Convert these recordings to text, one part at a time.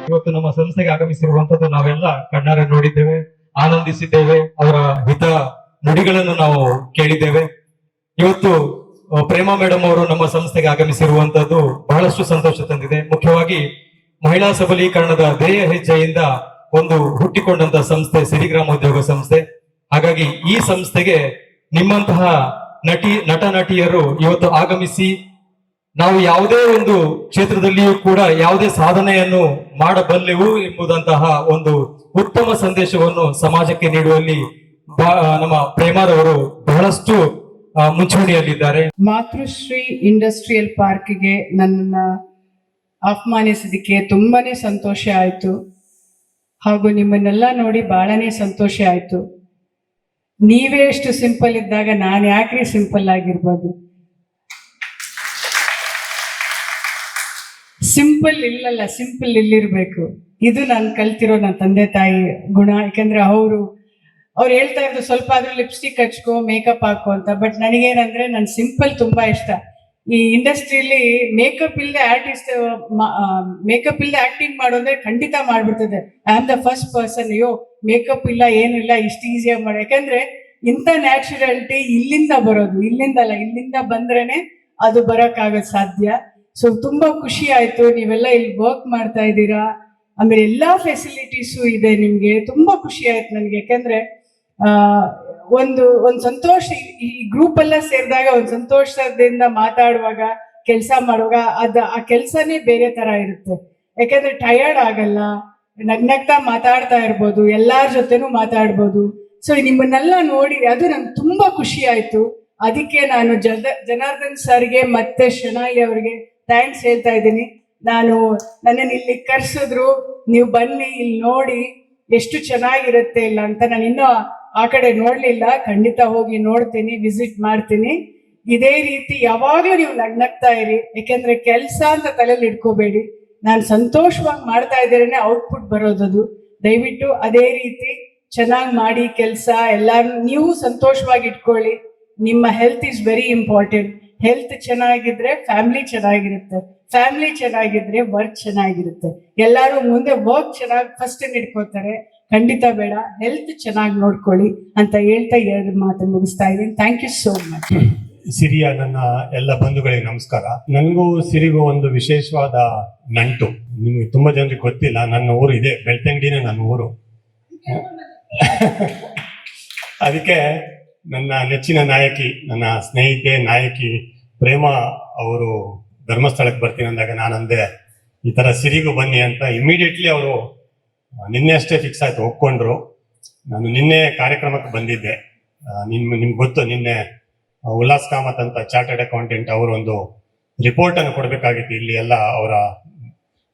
ಇವತ್ತು ನಮ್ಮ ಸಂಸ್ಥೆಗೆ ಆಗಮಿಸಿರುವಂತದ್ದು ನಾವೆಲ್ಲ ಕಣ್ಣಾರೆ ನೋಡಿದ್ದೇವೆ, ಆನಂದಿಸಿದ್ದೇವೆ, ಅವರ ಹಿತ ನುಡಿಗಳನ್ನು ನಾವು ಕೇಳಿದ್ದೇವೆ. ಇವತ್ತು ಪ್ರೇಮಾ ಮೇಡಮ್ ಅವರು ನಮ್ಮ ಸಂಸ್ಥೆಗೆ ಆಗಮಿಸಿರುವಂತದ್ದು ಬಹಳಷ್ಟು ಸಂತೋಷ ತಂದಿದೆ. ಮುಖ್ಯವಾಗಿ ಮಹಿಳಾ ಸಬಲೀಕರಣದ ಧ್ಯೇಯ ಹೆಜ್ಜೆಯಿಂದ ಒಂದು ಹುಟ್ಟಿಕೊಂಡಂತಹ ಸಂಸ್ಥೆ ಸಿರಿಗ್ರಾಮೋದ್ಯೋಗ ಸಂಸ್ಥೆ. ಹಾಗಾಗಿ ಈ ಸಂಸ್ಥೆಗೆ ನಿಮ್ಮಂತಹ ನಟ ನಟಿಯರು ಇವತ್ತು ಆಗಮಿಸಿ ನಾವು ಯಾವುದೇ ಒಂದು ಕ್ಷೇತ್ರದಲ್ಲಿಯೂ ಕೂಡ ಯಾವುದೇ ಸಾಧನೆಯನ್ನು ಮಾಡಬಲ್ಲೆವು ಎಂಬುದಂತಹ ಒಂದು ಉತ್ತಮ ಸಂದೇಶವನ್ನು ಸಮಾಜಕ್ಕೆ ನೀಡುವಲ್ಲಿ ನಮ್ಮ ಪ್ರೇಮಾರವರು ಬಹಳಷ್ಟು ಮುಂಚೂಣಿಯಲ್ಲಿದ್ದಾರೆ. ಮಾತೃಶ್ರೀ ಇಂಡಸ್ಟ್ರಿಯಲ್ ಪಾರ್ಕ್ಗೆ ನನ್ನನ್ನು ಆಹ್ವಾನಿಸಿದಕ್ಕೆ ತುಂಬಾನೇ ಸಂತೋಷ ಆಯಿತು. ಹಾಗೂ ನಿಮ್ಮನ್ನೆಲ್ಲ ನೋಡಿ ಬಹಳನೇ ಸಂತೋಷ ಆಯಿತು. ನೀವೇ ಎಷ್ಟು ಸಿಂಪಲ್ ಇದ್ದಾಗ ನಾನು ಯಾಕ್ರಿ ಸಿಂಪಲ್ ಆಗಿರ್ಬೋದು? ಸಿಂಪಲ್ ಇಲ್ಲಲ್ಲ, ಸಿಂಪಲ್ ಇಲ್ಲಿರ್ಬೇಕು. ಇದು ನಾನು ಕಲ್ತಿರೋ ನನ್ನ ತಂದೆ ತಾಯಿ ಗುಣ. ಯಾಕಂದ್ರೆ ಅವ್ರು ಹೇಳ್ತಾ ಇದ್ರು ಸ್ವಲ್ಪ ಆದ್ರೂ ಲಿಪ್ಸ್ಟಿಕ್ ಹಚ್ಕೋ, ಮೇಕಪ್ ಹಾಕೋ ಅಂತ. ಬಟ್ ನನಗೇನಂದ್ರೆ ನನ್ ಸಿಂಪಲ್ ತುಂಬಾ ಇಷ್ಟ. ಈ ಇಂಡಸ್ಟ್ರಿಯಲ್ಲಿ ಮೇಕಪ್ ಇಲ್ಲದೆ ಮೇಕಪ್ ಇಲ್ಲದೆ ಆಕ್ಟಿಂಗ್ ಮಾಡೋದ್ರೆ ಖಂಡಿತ ಮಾಡ್ಬಿಡ್ತದೆ. I am the first person, ಅಯ್ಯೋ ಮೇಕಪ್ ಇಲ್ಲ ಏನು ಇಲ್ಲ ಇಷ್ಟು ಈಸಿಯಾಗಿ ಮಾಡಿ. ಯಾಕಂದ್ರೆ ಇಂಥ ನ್ಯಾಚುರಾಲಿಟಿ ಇಲ್ಲಿಂದ ಬರೋದು, ಇಲ್ಲಿಂದ ಬಂದ್ರೇನೆ ಅದು ಬರೋಕ್ಕಾಗೋದು ಸಾಧ್ಯ. ಸೊ ತುಂಬಾ ಖುಷಿ ಆಯ್ತು, ನೀವೆಲ್ಲ ಇಲ್ಲಿ ವರ್ಕ್ ಮಾಡ್ತಾ ಇದ್ದೀರಾ, ಆಮೇಲೆ ಎಲ್ಲಾ ಫೆಸಿಲಿಟೀಸು ಇದೆ ನಿಮ್ಗೆ. ತುಂಬಾ ಖುಷಿ ಆಯ್ತು ನನಗೆ. ಯಾಕಂದ್ರೆ ಒಂದು ಸಂತೋಷ, ಈ ಗ್ರೂಪ್ ಎಲ್ಲ ಸೇರಿದಾಗ ಒಂದು ಸಂತೋಷದಿಂದ ಮಾತಾಡುವಾಗ, ಕೆಲಸ ಮಾಡುವಾಗ ಆ ಕೆಲಸನೇ ಬೇರೆ ತರ ಇರುತ್ತೆ. ಯಾಕಂದ್ರೆ ಟಯರ್ಡ್ ಆಗಲ್ಲ, ನಗ್ನಗ್ತಾ ಮಾತಾಡ್ತಾ ಇರ್ಬೋದು, ಎಲ್ಲಾರ ಜೊತೆನೂ ಮಾತಾಡ್ಬೋದು. ಸೊ ನಿಮ್ಮನ್ನೆಲ್ಲ ನೋಡಿ ಅದು ನಂಗೆ ತುಂಬಾ ಖುಷಿ ಆಯ್ತು. ಅದಕ್ಕೆ ನಾನು ಜನಾರ್ದನ್ ಸರ್ಗೆ ಮತ್ತೆ ಶನಾಯಿ ಅವ್ರಿಗೆ ಥ್ಯಾಂಕ್ಸ್ ಹೇಳ್ತಾ ಇದ್ದೀನಿ. ನನ್ನನ್ನು ಇಲ್ಲಿ ಕರ್ಸಿದ್ರು, ನೀವು ಬನ್ನಿ ಇಲ್ಲಿ ನೋಡಿ ಎಷ್ಟು ಚೆನ್ನಾಗಿರುತ್ತೆ ಇಲ್ಲ ಅಂತ. ನಾನು ಇನ್ನೂ ಆ ಕಡೆ ನೋಡ್ಲಿಲ್ಲ, ಖಂಡಿತ ಹೋಗಿ ನೋಡ್ತೀನಿ, ವಿಸಿಟ್ ಮಾಡ್ತೀನಿ. ಇದೇ ರೀತಿ ಯಾವಾಗಲೂ ನೀವು ನಗ್ನಗ್ತಾ ಇರಿ. ಯಾಕೆಂದ್ರೆ ಕೆಲಸ ಅಂತ ತಲೆಯಲ್ಲಿ ಇಟ್ಕೋಬೇಡಿ. ನಾನು ಸಂತೋಷವಾಗಿ ಮಾಡ್ತಾ ಇದ್ದೇನೆ, ಔಟ್ಪುಟ್ ಬರೋದದು. ದಯವಿಟ್ಟು ಅದೇ ರೀತಿ ಚೆನ್ನಾಗಿ ಮಾಡಿ ಕೆಲಸ. ಎಲ್ಲಾರು ನೀವು ಸಂತೋಷವಾಗಿ ಇಟ್ಕೊಳ್ಳಿ. ನಿಮ್ಮ health is very important. Health ಚೆನ್ನಾಗಿದ್ರೆ ಫ್ಯಾಮಿಲಿ ಚೆನ್ನಾಗಿರುತ್ತೆ, ಫ್ಯಾಮಿಲಿ ಚೆನ್ನಾಗಿದ್ರೆ ವರ್ಕ್ ಚೆನ್ನಾಗಿರುತ್ತೆ. ಎಲ್ಲರೂ ಮುಂದೆ ವರ್ಕ್ ಚೆನ್ನಾಗಿ ಫಸ್ಟ್ ಇಟ್ಕೋತಾರೆ. ಖಂಡಿತ ಬೇಡ, ಹೆಲ್ತ್ ಚೆನ್ನಾಗಿ ನೋಡ್ಕೊಳ್ಳಿ ಅಂತ ಹೇಳ್ತಾ ಎರಡು ಮಾತು ಮುಗಿಸ್ತಾ ಇದ್ದೀನಿ. Thank you so much. ಸಿರಿಯ ನನ್ನ ಎಲ್ಲ ಬಂಧುಗಳಿಗೆ ನಮಸ್ಕಾರ. ನನಗೂ ಸಿರಿಗೂ ಒಂದು ವಿಶೇಷವಾದ ನಂಟು. ನಿಮ್ಗೆ ತುಂಬಾ ಜನರಿಗೆ ಗೊತ್ತಿಲ್ಲ, ನನ್ನ ಊರು ಇದೆ, ಬೆಳ್ತಂಗಡಿನೇ ನನ್ನ ಊರು. ಅದಕ್ಕೆ ನನ್ನ ನೆಚ್ಚಿನ ನಾಯಕಿ, ನನ್ನ ಸ್ನೇಹಿತೆ ನಾಯಕಿ ಪ್ರೇಮಾ ಅವರು ಧರ್ಮಸ್ಥಳಕ್ಕೆ ಬರ್ತೀನಿ ಅಂದಾಗ ನಾನಂದೆ ಈ ತರ ಸಿರಿಗೂ ಬನ್ನಿ ಅಂತ. ಇಮಿಡಿಯೇಟ್ಲಿ ಅವರು ನಿನ್ನೆ ಅಷ್ಟೇ ಫಿಕ್ಸ್ ಆಯ್ತು, ಒಪ್ಕೊಂಡ್ರು. ನಾನು ನಿನ್ನೆ ಕಾರ್ಯಕ್ರಮಕ್ಕೆ ಬಂದಿದ್ದೆ. ನಿಮ್ಗೆ ಗೊತ್ತು, ನಿನ್ನೆ ಉಲ್ಲಾಸ್ ಕಾಮತ್ ಅಂತ ಚಾರ್ಟರ್ಡ್ ಅಕೌಂಟೆಂಟ್ ಅವರು ಒಂದು ರಿಪೋರ್ಟ್ ಅನ್ನು ಕೊಡಬೇಕಾಗಿತ್ತು. ಇಲ್ಲಿ ಎಲ್ಲ ಅವರ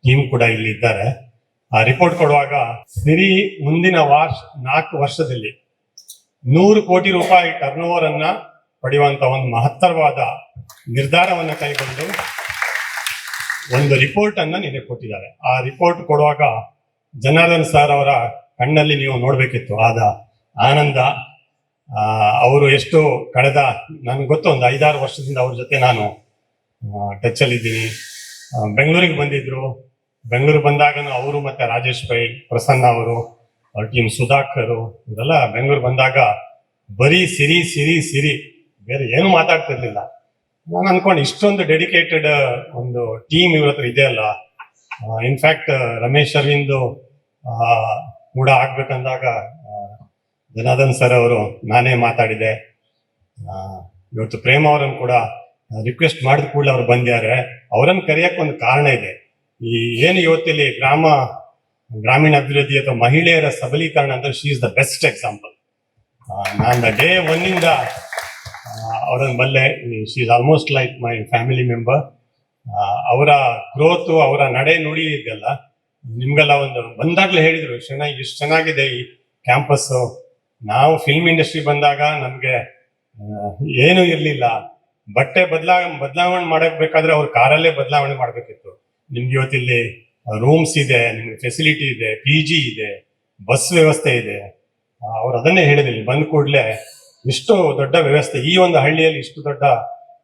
ಟೀಮ್ ಕೂಡ ಇಲ್ಲಿ ಇದ್ದಾರೆ. ಆ ರಿಪೋರ್ಟ್ ಕೊಡುವಾಗ ಸಿರಿ ಮುಂದಿನ 4 ವರ್ಷದಲ್ಲಿ 100 ಕೋಟಿ ರೂಪಾಯಿ ಟರ್ನ್ ಓವರ್ ಅನ್ನ ಪಡೆಯುವಂತ ಒಂದು ಮಹತ್ತರವಾದ ನಿರ್ಧಾರವನ್ನ ಕೈಗೊಂಡು ಒಂದು ರಿಪೋರ್ಟ್ ಅನ್ನ ನಿನ್ನೆ ಕೊಟ್ಟಿದ್ದಾರೆ. ಆ ರಿಪೋರ್ಟ್ ಕೊಡುವಾಗ ಜನಾರ್ದನ್ ಸರ್ ಅವರ ಕಣ್ಣಲ್ಲಿ ನೀವು ನೋಡ್ಬೇಕಿತ್ತು ಆದ ಆನಂದ. ಅವರು ಎಷ್ಟು ಕಳೆದ ನನ್ಗೆ ಗೊತ್ತು ಒಂದು 5-6 ವರ್ಷದಿಂದ ಅವ್ರ ಜೊತೆ ನಾನು ಟಚ್ ಅಲ್ಲಿ ಇದ್ದೀನಿ. ಬೆಂಗಳೂರಿಗೆ ಬಂದಿದ್ರು. ಬೆಂಗಳೂರು ಬಂದಾಗನು ಅವರು ಮತ್ತೆ ರಾಜೇಶ್ ಪೈ, ಪ್ರಸನ್ನ ಅವರು, ಅವ್ರ ಟೀಮ್ ಸುಧಾಕರ್ ಇವರೆಲ್ಲ ಬೆಂಗಳೂರು ಬಂದಾಗ ಬರೀ ಸಿರಿ ಸಿರಿ ಸಿರಿ, ಬೇರೆ ಏನು ಮಾತಾಡ್ತಿರ್ಲಿಲ್ಲ. ನಾನು ಅನ್ಕೊಂಡು ಇಷ್ಟೊಂದು ಡೆಡಿಕೇಟೆಡ್ ಒಂದು ಟೀಮ್ ಇವ್ರ ಹತ್ರ ಇದೆ ಅಲ್ಲ. ಇನ್ಫ್ಯಾಕ್ಟ್ ರಮೇಶ್ ಅರವಿಂದ್ ಕೂಡ ಆಗ್ಬೇಕಂದಾಗ ಜನಾರ್ದನ್ ಸರ್ ಅವರು ನಾನೇ ಮಾತಾಡಿದೆ. ಇವತ್ತು ಪ್ರೇಮ ಅವರನ್ನು ಕೂಡ ರಿಕ್ವೆಸ್ಟ್ ಮಾಡಿದ ಕೂಡಲೇ ಅವ್ರು ಬಂದಿದ್ದಾರೆ. ಅವರನ್ನು ಕರೆಯಕ್ಕೆ ಒಂದು ಕಾರಣ ಇದೆ. ಈ ಏನು ಇವತ್ತಿಲ್ಲಿ ಗ್ರಾಮೀಣ ಅಭಿವೃದ್ಧಿ ಅಥವಾ ಮಹಿಳೆಯರ ಸಬಲೀಕರಣ ಅಂದ್ರೆ she is the best example. ನಾನು ಡೇ 1 ಇಂದ ಅವರನ್ನು ಬಲ್ಲೆ. She is almost like my family member. ಅವರ ಗ್ರೋತ್, ಅವರ ನಡೆ ನುಡಿ ಇದೆಲ್ಲ ನಿಮ್ಗೆಲ್ಲ ಒಂದು ಬಂದಾಗ್ಲೇ ಹೇಳಿದ್ರು, ಇಷ್ಟು ಚೆನ್ನಾಗಿದೆ ಈ ಕ್ಯಾಂಪಸ್. ನಾವು ಫಿಲ್ಮ್ ಇಂಡಸ್ಟ್ರಿ ಬಂದಾಗ ನಮ್ಗೆ ಏನೂ ಇರ್ಲಿಲ್ಲ. ಬಟ್ಟೆ ಬದಲಾವಣೆ ಮಾಡಬೇಕಾದ್ರೆ ಅವ್ರ ಕಾರಲ್ಲೇ ಬದಲಾವಣೆ ಮಾಡ್ಬೇಕಿತ್ತು. ನಿಮ್ಗೆ ಇವತ್ತಿಲ್ಲಿ ರೂಮ್ಸ್ ಇದೆ, ನಿಮ್ಗೆ ಫೆಸಿಲಿಟಿ ಇದೆ, PG ಇದೆ, ಬಸ್ ವ್ಯವಸ್ಥೆ ಇದೆ. ಅವ್ರು ಅದನ್ನೇ ಹೇಳಿದ್ರು, ಬಂದ ಕೂಡಲೇ ಇಷ್ಟು ದೊಡ್ಡ ವ್ಯವಸ್ಥೆ, ಈ ಒಂದು ಹಳ್ಳಿಯಲ್ಲಿ ಇಷ್ಟು ದೊಡ್ಡ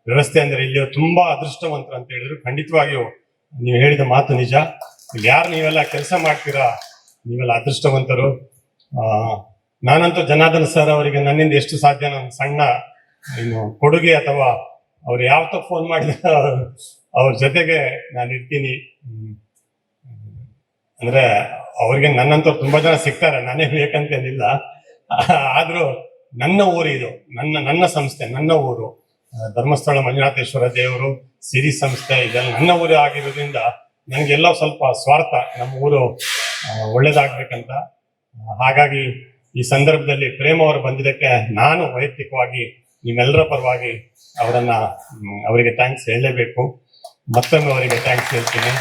ವ್ಯವಸ್ಥೆ ಅಂದ್ರೆ ಇಲ್ಲಿ ತುಂಬಾ ಅದೃಷ್ಟವಂತರು ಅಂತ ಹೇಳಿದ್ರು. ಖಂಡಿತವಾಗಿಯೂ ನೀವು ಹೇಳಿದ ಮಾತು ನಿಜ. ಇಲ್ಲಿ ಯಾರು ನೀವೆಲ್ಲ ಕೆಲಸ ಮಾಡ್ತೀರಾ ನೀವೆಲ್ಲ ಅದೃಷ್ಟವಂತರು. ನಾನಂತೂ ಜನಾರ್ದನ್ ಸರ್ ಅವರಿಗೆ ನನ್ನಿಂದ ಎಷ್ಟು ಸಾಧ್ಯ ನನ್ನ ಸಣ್ಣ ಕೊಡುಗೆ ಅಥವಾ ಅವ್ರು ಯಾವತ್ತೋ ಫೋನ್ ಮಾಡಿದ ಅವ್ರ ಜೊತೆಗೆ ನಾನು ಇರ್ತೀನಿ. ಅಂದ್ರೆ ಅವ್ರಿಗೆ ನನ್ನಂತವ್ರು ತುಂಬಾ ಜನ ಸಿಗ್ತಾರೆ, ನಾನೇ ಬೇಕಂತೇನಿಲ್ಲ. ಆದ್ರೂ ನನ್ನ ಊರು ಇದು, ನನ್ನ ಸಂಸ್ಥೆ, ನನ್ನ ಊರು ಧರ್ಮಸ್ಥಳ ಮಂಜುನಾಥೇಶ್ವರ ದೇವರು ಸಿರಿ ಸಂಸ್ಥೆ ಇದೆಲ್ಲ ನನ್ನ ಊರು ಆಗಿರೋದ್ರಿಂದ ನನಗೆಲ್ಲ ಸ್ವಲ್ಪ ಸ್ವಾರ್ಥ, ನಮ್ಮ ಊರು ಒಳ್ಳೇದಾಗ್ಬೇಕಂತ. ಹಾಗಾಗಿ ಈ ಸಂದರ್ಭದಲ್ಲಿ ಪ್ರೇಮ ಅವರು ಬಂದಿದ್ದಕ್ಕೆ ನಾನು ವೈಯಕ್ತಿಕವಾಗಿ ನಿಮ್ಮೆಲ್ಲರ ಪರವಾಗಿ ಅವರಿಗೆ ಥ್ಯಾಂಕ್ಸ್ ಹೇಳಲೇಬೇಕು. ಮತ್ತೊಮ್ಮೆ ಅವರಿಗೆ ಥ್ಯಾಂಕ್ಸ್ ಹೇಳ್ತೀನಿ.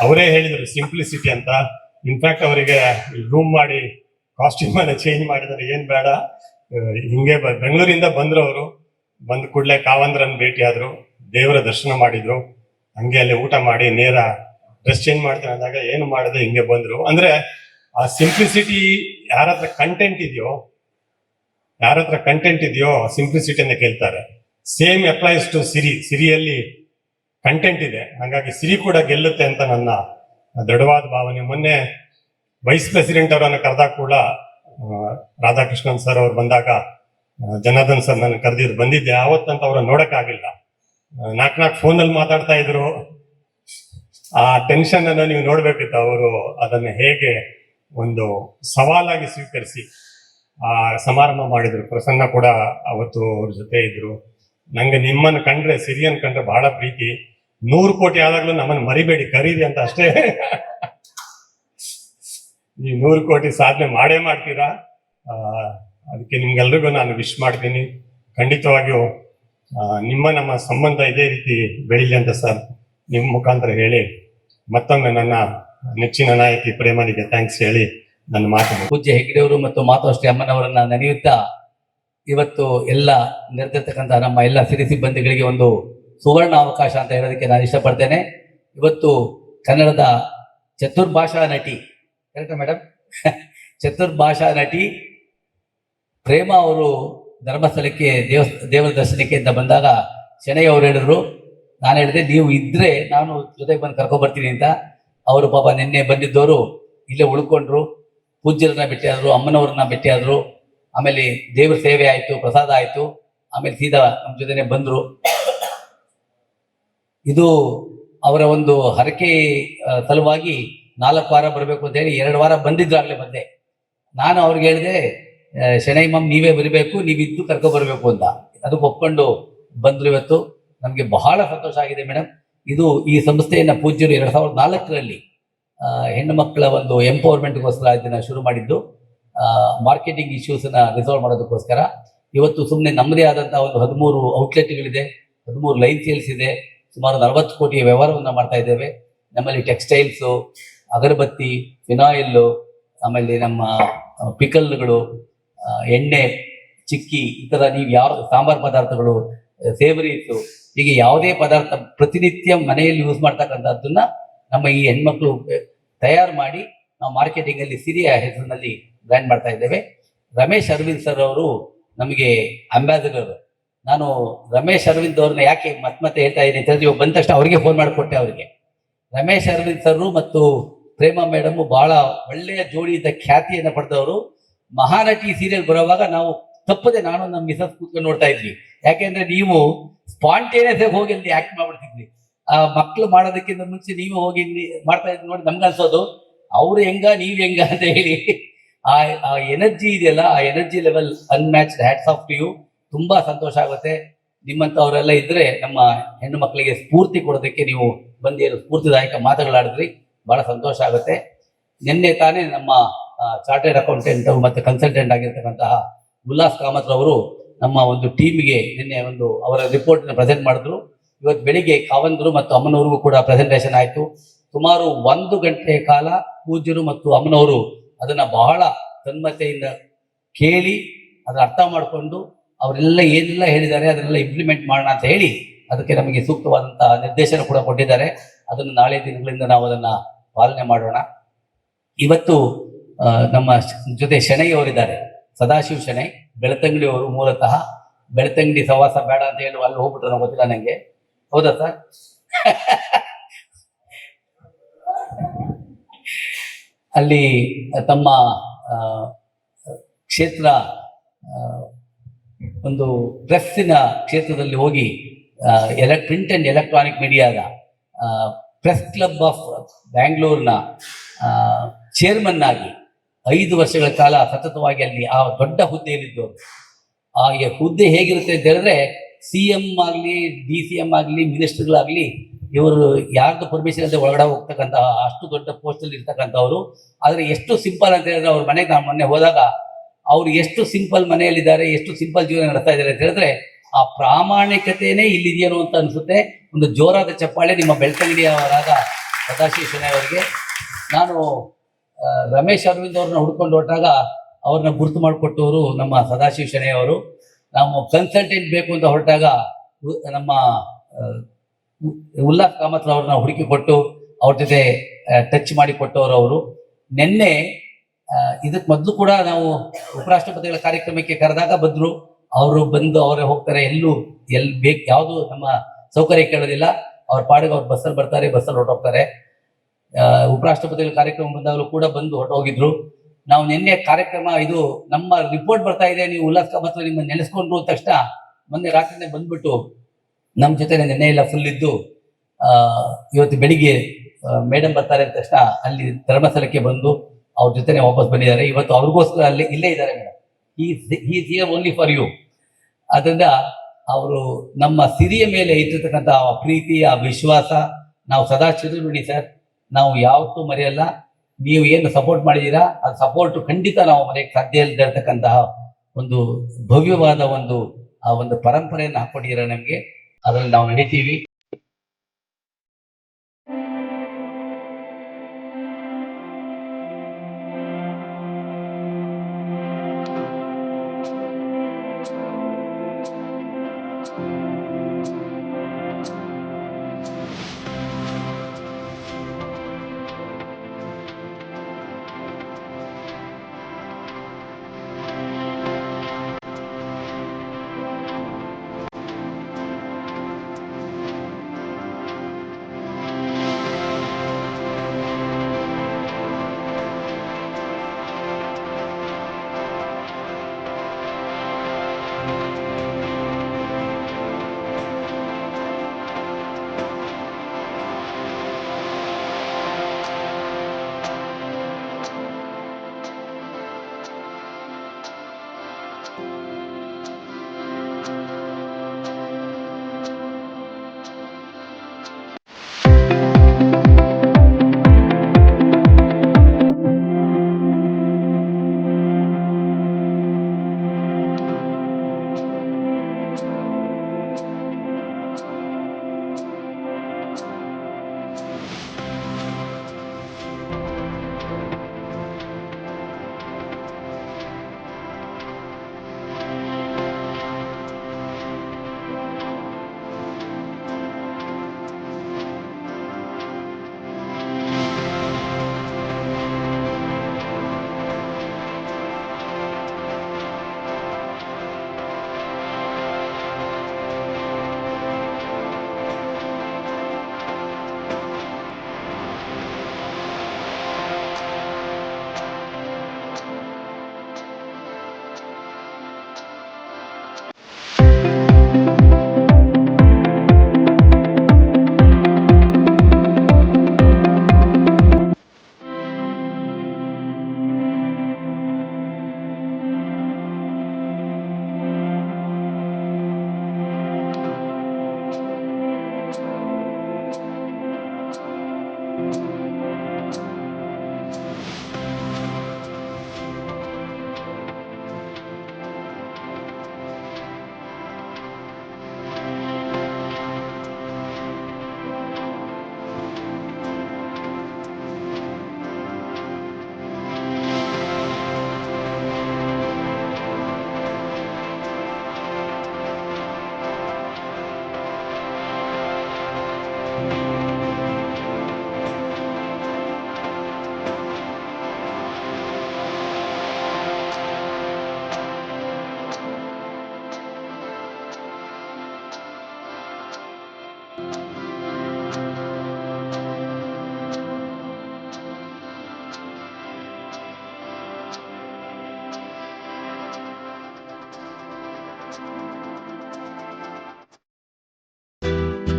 ಅವರೇ ಹೇಳಿದರು ಸಿಂಪ್ಲಿಸಿಟಿ ಅಂತ. ಇನ್ಫ್ಯಾಕ್ಟ್ ಅವರಿಗೆ ರೂಮ್ ಮಾಡಿ ಕಾಸ್ಟ್ಯೂಮ್ ಅನ್ನ ಚೇಂಜ್ ಮಾಡಿದರೆ ಏನ್ ಬೇಡ, ಹಿಂಗೆ ಬೆಂಗಳೂರಿಂದ ಬಂದ್ರು. ಅವರು ಬಂದ ಕೂಡಲೇ ಕಾವಂದ್ರನ್ ಭೇಟಿ ಆದ್ರು, ದೇವರ ದರ್ಶನ ಮಾಡಿದ್ರು, ಹಂಗೆ ಅಲ್ಲಿ ಊಟ ಮಾಡಿ ನೇರ ಡ್ರೆಸ್ ಚೇಂಜ್ ಮಾಡ್ತೇನೆ ಅಂದಾಗ ಏನು ಮಾಡದೆ ಹಿಂಗೆ ಬಂದ್ರು. ಅಂದ್ರೆ ಆ ಸಿಂಪ್ಲಿಸಿಟಿ ಯಾರ ಹತ್ರ ಕಂಟೆಂಟ್ ಇದೆಯೋ ಸಿಂಪ್ಲಿಸಿಟಿಯನ್ನ ಕೇಳ್ತಾರೆ. ಸೇಮ್ ಅಪ್ಲೈಸ್ ಟು ಸಿರಿಯಲ್ಲಿ ಕಂಟೆಂಟ್ ಇದೆ, ಹಾಗಾಗಿ ಸಿರಿ ಕೂಡ ಗೆಲ್ಲುತ್ತೆ ಅಂತ ನನ್ನ ದೃಢವಾದ ಭಾವನೆ. ಮೊನ್ನೆ ವೈಸ್ ಪ್ರೆಸಿಡೆಂಟ್ ಅವರನ್ನು ಕರೆದಾಗ ಕೂಡ ರಾಧಾಕೃಷ್ಣನ್ ಸರ್ ಅವ್ರು ಬಂದಾಗ ಜನಾರ್ದನ್ ಸರ್ ನನ್ನ ಬಂದಿದ್ದೆ. ಆವತ್ತಂತ ಅವ್ರನ್ನ ನೋಡಕ್ಕಾಗಿಲ್ಲ, ನಾಲ್ಕು ಫೋನಲ್ಲಿ ಮಾತಾಡ್ತಾ ಇದ್ರು. ಆ ಟೆನ್ಷನ್ ಅನ್ನ ನೀವು ನೋಡ್ಬೇಕಿತ್ತು. ಅವರು ಅದನ್ನ ಹೇಗೆ ಒಂದು ಸವಾಲಾಗಿ ಸ್ವೀಕರಿಸಿ ಆ ಸಮಾರಂಭ ಮಾಡಿದ್ರು. ಪ್ರಸನ್ನ ಕೂಡ ಅವತ್ತು ಅವ್ರ ಜೊತೆ ಇದ್ರು. ನಂಗೆ ನಿಮ್ಮನ್ನು ಕಂಡ್ರೆ, ಸಿರಿಯನ್ ಕಂಡ್ರೆ ಬಹಳ ಪ್ರೀತಿ. 100 ಕೋಟಿ ಆದಾಗ್ಲೂ ನಮ್ಮನ್ನು ಮರಿಬೇಡಿ, ಕರೀರಿ ಅಂತ ಅಷ್ಟೇ. ಈ 100 ಕೋಟಿ ಸಾಧನೆ ಮಾಡೇ ಮಾಡ್ತೀರಾ. ಅದಕ್ಕೆ ನಿಮ್ಗೆಲ್ರಿಗೂ ನಾನು ವಿಶ್ ಮಾಡ್ತೀನಿ. ಖಂಡಿತವಾಗಿಯೂ ನಮ್ಮ ಸಂಬಂಧ ಇದೇ ರೀತಿ ಬೆಳಿಲಿ ಅಂತ ಸರ್ ನಿಮ್ಮ ಮುಖಾಂತರ ಹೇಳಿ, ಮತ್ತೊಮ್ಮೆ ನನ್ನ ನೆಚ್ಚಿನ ನಾಯಕಿ ಪ್ರೇಮನಿಗೆ ಥ್ಯಾಂಕ್ಸ್ ಹೇಳಿ ನನ್ನ ಮಾತು. ಪೂಜ್ಯ ಹೆಗ್ಡೆಯವರು ಮತ್ತು ಮಾತೋಶ್ರೀ ಅಮ್ಮನವರನ್ನ ನೆನೆಯುತ್ತಾ, ಇವತ್ತು ಎಲ್ಲ ನೆರೆದಿರ್ತಕ್ಕಂಥ ನಮ್ಮ ಎಲ್ಲ ಸಿರಿ ಸಿಬ್ಬಂದಿಗಳಿಗೆ ಒಂದು ಸುವರ್ಣ ಅವಕಾಶ ಅಂತ ಹೇಳೋದಕ್ಕೆ ನಾನು ಇಷ್ಟಪಡ್ತೇನೆ. ಇವತ್ತು ಕನ್ನಡದ ಚತುರ್ಭಾಷಾ ನಟಿ, ಕರೆಕ್ಟಾ ಮೇಡಮ್? ಚತುರ್ಭಾಷಾ ನಟಿ ಪ್ರೇಮ ಅವರು ಧರ್ಮಸ್ಥಳಕ್ಕೆ ದೇವರ ದರ್ಶನಕ್ಕೆ ಅಂತ ಬಂದಾಗ ಶೆಣೈ ಅವರು ಹೇಳಿದ್ರು, ನಾನು ಹೇಳಿದೆ ನೀವು ಇದ್ರೆ ನಾನು ಜೊತೆಗೆ ಬಂದು ಕರ್ಕೊಂಡ್ಬರ್ತೀನಿ ಅಂತ. ಅವರು ಪಾಪ ನಿನ್ನೆ ಬಂದಿದ್ದವರು ಇಲ್ಲೇ ಉಳ್ಕೊಂಡ್ರು, ಪೂಜ್ಯರನ್ನ ಭೇಟಿಯಾದ್ರು, ಅಮ್ಮನವ್ರನ್ನ ಭೇಟಿಯಾದ್ರು. ಆಮೇಲೆ ದೇವ್ರ ಸೇವೆ ಆಯಿತು, ಪ್ರಸಾದ ಆಯಿತು, ಆಮೇಲೆ ಸೀದಾ ನಮ್ಮ ಜೊತೆನೆ ಬಂದರು. ಇದು ಅವರ ಒಂದು ಹರಕೆ ಸಲುವಾಗಿ 4 ವಾರ ಬರಬೇಕು ಅಂತ ಹೇಳಿ 2 ವಾರ ಬಂದಿದ್ರಾಗಲೇ ಬಂದೆ. ನಾನು ಅವ್ರಿಗೆ ಹೇಳಿದೆ, ಶೆಣೈ ಮಮ್ ನೀವೇ ಬರಬೇಕು, ನೀವಿದ್ದು ಕರ್ಕೊಬರ್ಬೇಕು ಅಂತ. ಅದಕ್ಕೆ ಒಪ್ಕೊಂಡು ಬಂದ್ರು. ಇವತ್ತು ನಮಗೆ ಬಹಳ ಸಂತೋಷ ಆಗಿದೆ ಮೇಡಮ್. ಇದು ಈ ಸಂಸ್ಥೆಯನ್ನು ಪೂಜ್ಯರು 2004ರಲ್ಲಿ ಹೆಣ್ಣು ಮಕ್ಕಳ ಒಂದು ಎಂಪವರ್ಮೆಂಟ್ಗೋಸ್ಕರ ಇದನ್ನು ಶುರು ಮಾಡಿದ್ದು, ಮಾರ್ಕೆಟಿಂಗ್ ಇಶ್ಯೂಸನ್ನ ರಿಸಾಲ್ವ್ ಮಾಡೋದಕ್ಕೋಸ್ಕರ. ಇವತ್ತು ಸುಮ್ಮನೆ ನಮ್ಮದೇ ಆದಂಥ ಒಂದು 13 ಔಟ್ಲೆಟ್ಗಳಿದೆ, 13 ಲೈನ್ ಸೇಲ್ಸ್ ಇದೆ, ಸುಮಾರು 40 ಕೋಟಿ ವ್ಯವಹಾರವನ್ನು ಮಾಡ್ತಾ ಇದ್ದೇವೆ. ನಮ್ಮಲ್ಲಿ ಟೆಕ್ಸ್ಟೈಲ್ಸು, ಅಗರಬತ್ತಿ, ಫಿನಾಯಿಲ್ಲು, ಆಮೇಲೆ ನಮ್ಮ ಪಿಕಲ್ಗಳು, ಎಣ್ಣೆ, ಚಿಕ್ಕಿ, ಈ ಥರ ನೀವು ಯಾವ ಸಾಂಬಾರು ಪದಾರ್ಥಗಳು, ಸೇವರೀಸು, ಹೀಗೆ ಯಾವುದೇ ಪದಾರ್ಥ ಪ್ರತಿನಿತ್ಯ ಮನೆಯಲ್ಲಿ ಯೂಸ್ ಮಾಡ್ತಕ್ಕಂಥದ್ದನ್ನ ನಮ್ಮ ಈ ಹೆಣ್ಮಕ್ಳು ತಯಾರು ಮಾಡಿ ನಾವು ಮಾರ್ಕೆಟಿಂಗಲ್ಲಿ ಸಿರಿಯ ಹೆಸರಿನಲ್ಲಿ ಬ್ರ್ಯಾಂಡ್ ಮಾಡ್ತಾ ಇದ್ದೇವೆ. ರಮೇಶ್ ಅರವಿಂದ್ ಸರ್ ಅವರು ನಮಗೆ ಅಂಬಾಸಿಡರ್. ನಾನು ರಮೇಶ್ ಅರವಿಂದ್ ಅವ್ರನ್ನ ಯಾಕೆ ಮತ್ತೆ ಹೇಳ್ತಾ ಇದ್ದೀನಿ ಅಂತ ನೀವು ಬಂದ ತಕ್ಷಣ ಅವರಿಗೆ ಫೋನ್ ಮಾಡಿಕೊಟ್ಟೆ. ಅವರಿಗೆ ರಮೇಶ್ ಅರವಿಂದ್ ಸರ್ ಮತ್ತು ಪ್ರೇಮ ಮೇಡಮ್ ಬಹಳ ಒಳ್ಳೆಯ ಜೋಡಿ ಇದ್ದ ಖ್ಯಾತಿಯನ್ನು ಪಡೆದವರು. ಮಹಾನಟಿ ಸೀರಿಯಲ್ ಬರುವಾಗ ನಾವು ತಪ್ಪದೆ ನಾನು ನಮ್ಮ ಮಿಸಸ್ ಕೂತ್ಕೊಂಡು ನೋಡ್ತಾ ಇದ್ವಿ. ಯಾಕೆಂದ್ರೆ ನೀವು ಸ್ಪಾಂಟೇನಿಯಸ್ ಆಗಿ ಹೋಗಿ ಅಲ್ಲಿ ಆಕ್ಟ್ ಮಾಡ್ಬಿಡ್ತಿದ್ವಿ. ಆ ಮಕ್ಳು ಮಾಡೋದಕ್ಕಿಂತ ಮುಂಚೆ ನೀವು ಹೋಗಿ ಮಾಡ್ತಾ ಇದ್ ನೋಡಿ ನಮ್ಗೆ ಅನ್ಸೋದು ಅವ್ರು ಹೆಂಗ ನೀವ್ ಹೆಂಗ ಅಂತ ಹೇಳಿ. ಆ ಎನರ್ಜಿ ಇದೆಯಲ್ಲ, ಆ energy level unmatched. Hats off to you. ತುಂಬಾ ಸಂತೋಷ ಆಗುತ್ತೆ. ನಿಮ್ಮಂಥವರೆಲ್ಲ ಇದ್ರೆ ನಮ್ಮ ಹೆಣ್ಣು ಮಕ್ಕಳಿಗೆ ಸ್ಫೂರ್ತಿ ಕೊಡೋದಕ್ಕೆ ನೀವು ಬಂದೇನು ಸ್ಫೂರ್ತಿದಾಯಕ ಮಾತುಗಳಾಡಿದ್ರಿ, ಬಹಳ ಸಂತೋಷ ಆಗುತ್ತೆ. ನಿನ್ನೆ ತಾನೇ ನಮ್ಮ ಚಾರ್ಟೆಡ್ ಅಕೌಂಟೆಂಟ್ ಮತ್ತು ಕನ್ಸಲ್ಟೆಂಟ್ ಆಗಿರ್ತಕ್ಕಂತಹ ಉಲ್ಲಾಸ್ ಕಾಮತ್ ಅವರು ನಮ್ಮ ಒಂದು ಟೀಮ್ಗೆ ನಿನ್ನೆ ಒಂದು ಅವರ ರಿಪೋರ್ಟ್ನ ಪ್ರೆಸೆಂಟ್ ಮಾಡಿದ್ರು. ಇವತ್ತು ಬೆಳಿಗ್ಗೆ ಕಾವಂದರು ಮತ್ತು ಅಮ್ಮನವ್ರಿಗೂ ಕೂಡ ಪ್ರೆಸೆಂಟೇಷನ್ ಆಯಿತು. ಸುಮಾರು 1 ಗಂಟೆ ಕಾಲ ಪೂಜ್ಯರು ಮತ್ತು ಅಮ್ಮನವರು ಅದನ್ನು ಬಹಳ ತನ್ಮತೆಯಿಂದ ಕೇಳಿ ಅದನ್ನ ಅರ್ಥ ಮಾಡಿಕೊಂಡು ಅವರೆಲ್ಲ ಏನೆಲ್ಲ ಹೇಳಿದ್ದಾರೆ ಅದನ್ನೆಲ್ಲ ಇಂಪ್ಲಿಮೆಂಟ್ ಮಾಡೋಣ ಅಂತ ಹೇಳಿ ಅದಕ್ಕೆ ನಮಗೆ ಸೂಕ್ತವಾದಂತಹ ನಿರ್ದೇಶನ ಕೂಡ ಕೊಟ್ಟಿದ್ದಾರೆ. ಅದನ್ನು ನಾಳೆ ದಿನಗಳಿಂದ ನಾವು ಅದನ್ನು ಪಾಲನೆ ಮಾಡೋಣ. ಇವತ್ತು ನಮ್ಮ ಜೊತೆ ಶೆಣೈ ಅವರಿದ್ದಾರೆ, ಸದಾಶಿವ್ ಶೆಣೈ, ಬೆಳ್ತಂಗಡಿ ಅವರು. ಮೂಲತಃ ಬೆಳ್ತಂಗಡಿ ಸವಾಸ ಬೇಡ ಅಂತ ಹೇಳಿ ಅಲ್ಲಿ ಹೋಗ್ಬಿಟ್ರು, ನಾವು ಗೊತ್ತಿಲ್ಲ ನನಗೆ. ಹೌದಾ ಸರ್? ಅಲ್ಲಿ ತಮ್ಮ ಆ, ಕ್ಷೇತ್ರ ಆ, ಒಂದು ಪ್ರೆಸ್ಸಿನ ಕ್ಷೇತ್ರದಲ್ಲಿ ಹೋಗಿ ಪ್ರಿಂಟ್ ಆ್ಯಂಡ್ ಎಲೆಕ್ಟ್ರಾನಿಕ್ ಮೀಡಿಯಾದ ಪ್ರೆಸ್ ಕ್ಲಬ್ ಆಫ್ ಬ್ಯಾಂಗ್ಳೂರ್ನ ಚೇರ್ಮನ್ ಆಗಿ 5 ವರ್ಷಗಳ ಕಾಲ ಸತತವಾಗಿ ಅಲ್ಲಿ ಆ ದೊಡ್ಡ ಹುದ್ದೆಯಲ್ಲಿದ್ದವರು. ಆ ಹುದ್ದೆ ಹೇಗಿರುತ್ತೆ ಅಂತ ಹೇಳಿದ್ರೆ, ಸಿ ಎಂ ಆಗಲಿ, ಡಿ ಸಿ ಎಂ ಆಗಲಿ, ಮಿನಿಸ್ಟರ್ಗಳಾಗಲಿ, ಇವರು ಯಾರ್ದು ಪರ್ಮಿಷನ್ ಅಂತ ಒಳಗಡೆ ಹೋಗ್ತಕ್ಕಂತಹ ಅಷ್ಟು ದೊಡ್ಡ ಪೋಸ್ಟಲ್ಲಿ ಇರ್ತಕ್ಕಂಥವ್ರು. ಆದರೆ ಎಷ್ಟು ಸಿಂಪಲ್ ಅಂತ ಹೇಳಿದ್ರೆ, ಅವ್ರ ಮನೆಗೆ ನಾನು ಮೊನ್ನೆ ಹೋದಾಗ ಅವರು ಎಷ್ಟು ಸಿಂಪಲ್ ಮನೆಯಲ್ಲಿದ್ದಾರೆ, ಎಷ್ಟು ಸಿಂಪಲ್ ಜೀವನ ನಡೆಸ್ತಾ ಇದ್ದಾರೆ ಅಂತ ಹೇಳಿದ್ರೆ, ಆ ಪ್ರಾಮಾಣಿಕತೆಯೇ ಇಲ್ಲಿದೆಯೇನೋ ಅಂತ ಅನಿಸುತ್ತೆ. ಒಂದು ಜೋರಾದ ಚಪ್ಪಾಳೆ ನಿಮ್ಮ ಬೆಳ್ತಂಗಡಿಯವರಾದ ಸದಾಶಿವ ಶೆಣೈ ಅವರಿಗೆ. ನಾನು ರಮೇಶ್ ಅರವಿಂದ್ ಅವ್ರನ್ನ ಹುಡ್ಕೊಂಡು ಹೊರಟಾಗ ಅವ್ರನ್ನ ಗುರುತು ಮಾಡಿಕೊಟ್ಟವರು ನಮ್ಮ ಸದಾಶಿವ ಶೆಣೈ ಅವರು. ನಾವು ಕನ್ಸಲ್ಟೆಂಟ್ ಬೇಕು ಅಂತ ಹೊರಟಾಗ ನಮ್ಮ ಉಲ್ಲಾಸ್ ಕಾಮತ್ ಅವ್ರನ್ನ ಹುಡುಕಿ ಕೊಟ್ಟು ಅವ್ರ ಜೊತೆ ಟಚ್ ಮಾಡಿ ಕೊಟ್ಟವರು ಅವರು. ನಿನ್ನೆ ಇದಕ್ಕೆ ಮೊದಲು ಕೂಡ ನಾವು ಉಪರಾಷ್ಟ್ರಪತಿಗಳ ಕಾರ್ಯಕ್ರಮಕ್ಕೆ ಕರೆದಾಗ ಬಂದರು. ಅವರು ಬಂದು ಅವರೇ ಹೋಗ್ತಾರೆ, ಎಲ್ಲಿ ಬೇಕು ಯಾವುದು ನಮ್ಮ ಸೌಕರ್ಯ ಕೇಳೋದಿಲ್ಲ. ಅವ್ರ ಪಾಡಿಗೆ ಅವ್ರು ಬಸ್ಸಲ್ಲಿ ಬರ್ತಾರೆ, ಬಸ್ಸಲ್ಲಿ ಹೊರಟೋಗ್ತಾರೆ. ಉಪರಾಷ್ಟ್ರಪತಿಗಳ ಕಾರ್ಯಕ್ರಮ ಬಂದಾಗಲೂ ಕೂಡ ಬಂದು ಹೊರಟೋಗಿದ್ರು. ನಾವು ನಿನ್ನೆ ಕಾರ್ಯಕ್ರಮ ಇದು ನಮ್ಮ ರಿಪೋರ್ಟ್ ಬರ್ತಾ ಇದೆ, ನೀವು ಉಲ್ಲಾಸ್ ಕಾಮತ್ ನಿಮ್ಮ ನೆನೆಸ್ಕೊಂಡ್ರು ಅಂದ ತಕ್ಷಣ ಮೊನ್ನೆ ರಾತ್ರಿನೇ ಬಂದ್ಬಿಟ್ಟು ನಮ್ಮ ಜೊತೆ ನಿನ್ನೆ ಎಲ್ಲ ಫುಲ್ ಇದ್ದು, ಇವತ್ತು ಬೆಳಿಗ್ಗೆ ಮೇಡಮ್ ಬರ್ತಾರೆ ಅಂದ ತಕ್ಷಣ ಅಲ್ಲಿ ಧರ್ಮಸ್ಥಳಕ್ಕೆ ಬಂದು ಅವ್ರ ಜೊತೆನೆ ವಾಪಸ್ ಬಂದಿದ್ದಾರೆ. ಇವತ್ತು ಅವ್ರಿಗೋಸ್ಕರ ಇಲ್ಲೇ ಇದ್ದಾರೆ madam. Is here only for you. ಅದರಿಂದ ಅವರು ನಮ್ಮ ಸಿರಿಯ ಮೇಲೆ ಇಟ್ಟಿರ್ತಕ್ಕಂಥ ಆ ಪ್ರೀತಿ, ಆ ವಿಶ್ವಾಸ ನಾವು ಸದಾ ಚಿರುನುಡಿ ಸರ್. ನಾವು ಯಾವತ್ತೂ ಮರೆಯಲ್ಲ. ನೀವು ಏನು ಸಪೋರ್ಟ್ ಮಾಡಿದ್ದೀರಾ, ಅದು ಸಪೋರ್ಟ್ ಖಂಡಿತ ನಾವು ಮರೆಯಕ್ಕೆ ಸಾಧ್ಯ ಇಲ್ಲದೆ ಇರತಕ್ಕಂತಹ ಒಂದು ಭವ್ಯವಾದ ಒಂದು ಪರಂಪರೆಯನ್ನು ಹಾಕೊಂಡಿದ್ದೀರಾ ನಮಗೆ. ಅದರಲ್ಲಿ ನಾವು ನಡೀತೀವಿ.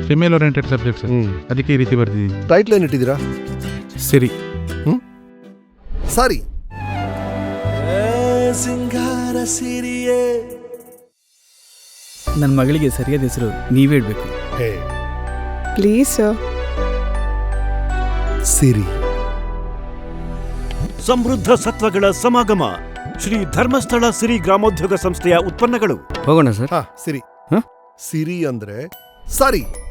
ಫಿಮೇಲ್ ಓರಿಯೆಂಟೆಡ್ ಸಬ್ಜೆಕ್ಟ್ ಸರ್, ಅದಕ್ಕೆ ಈ ರೀತಿ ಬರ್ತಿದ್ದೀನಿ. ಟೈಟ್ಲ್ ಏನು ಇಟ್ಟಿದ್ದೀರಾ? ಸರಿ. ಸಾರಿ. ಸಿಂಗಾರ ಸಿರಿಯೇ. ನನ್ನ ಮಗಳಿಗೆ ಸರಿಯಾದ ಹೆಸರು ನೀವೇ ಇಡಬೇಕು. ಹೇ ಪ್ಲೀಸ್ ಸರ್. ಸಿರಿ. ಸಮೃದ್ಧ ಸತ್ವಗಳ ಸಮಾಗಮ. ಶ್ರೀ ಧರ್ಮಸ್ಥಳ ಸಿರಿ ಗ್ರಾಮೋದ್ಯೋಗ ಸಂಸ್ಥೆಯ ಉತ್ಪನ್ನಗಳು. ಹೋಗೋಣ ಸರ್. ಹಾ ಸಿರಿ. ಸಿರಿ ಅಂದ್ರೆ ಸಾರಿ.